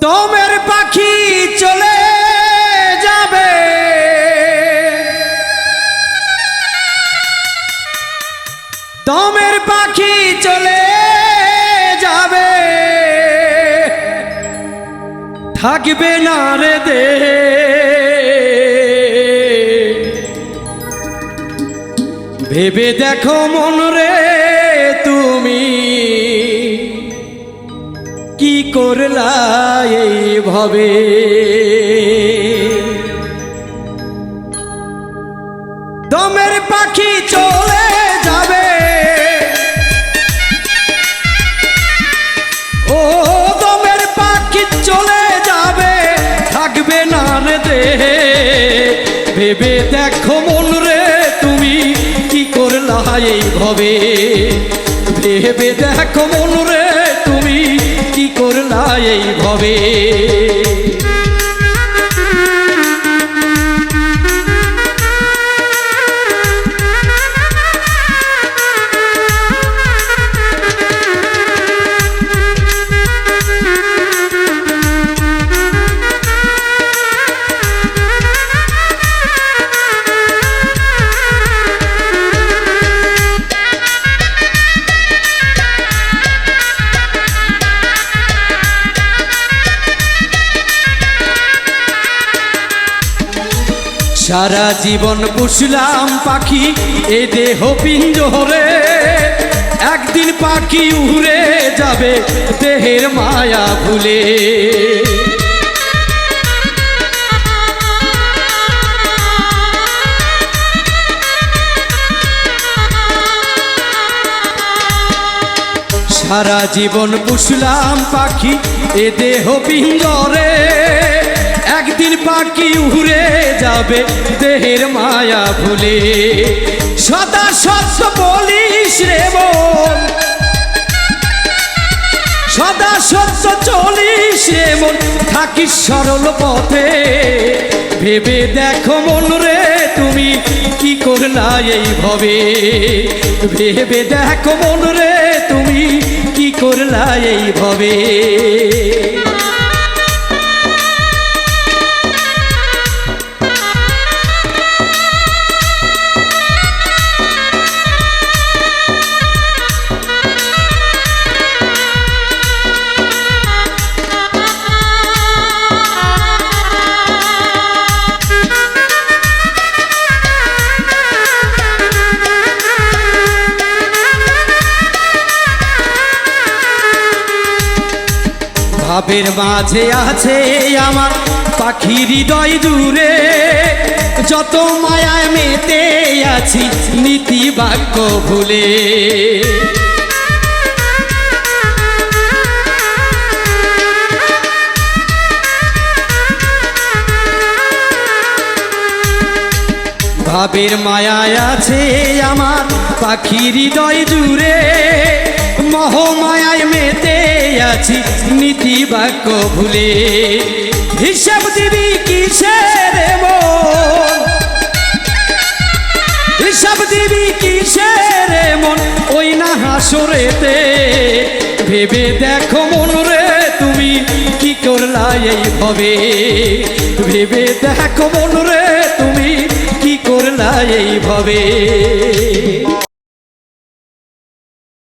দমের পাখি চলে যাবে, দমের পাখি চলে যাবে, থাকবে না রে দে। ভেবে দেখো মন রে তুমি কি করলা এইভাবে। দমের পাখি চলে যাবে, ও দমের পাখি চলে যাবে, থাকবে না রে দে। ভেবে দেখো মন রে তুমি কি করলা এইভাবে। ভেবে দেখো মন রে তুমি কি করলা এইভাবে। সারা জীবন পুষলাম পাখি এ দেহ পিঞ্জরে, একদিন পাখি উড়ে যাবে দেহের মায়া ভুলে। সারা জীবন পুষলাম পাখি এ দেহ পিঞ্জরে, একদিন পাখি উড়ে যাবে দেহের মায়া ভুলে। সদা সত্য বলিস রে মন, সদা সত্য চলিস রে মন, থাকিস সরল পথে। ভেবে দেখো মন রে তুমি কি করলা এইভাবে। ভেবে দেখো মন রে তুমি কি করলা এইভাবে। ভাবের মাঝে আছে আমার পাখি হৃদয় জুড়ে, যত মায়ায় মেতে আছি নীতি বাক্য ভুলে। ভাবের মায়ায় আছে আমার পাখি হৃদয় জুড়ে, মোহমায়ায় মেতে আছি নীতি বাক্য ভুলে। হিসাব দিবি কিসের মন, হিসাব দিবি কিসের মন ওই না হাসরেতে। ভেবে দেখো মন রে তুমি কি করলা এইভাবে। ভেবে দেখো মন রে তুমি কি করলা এইভাবে।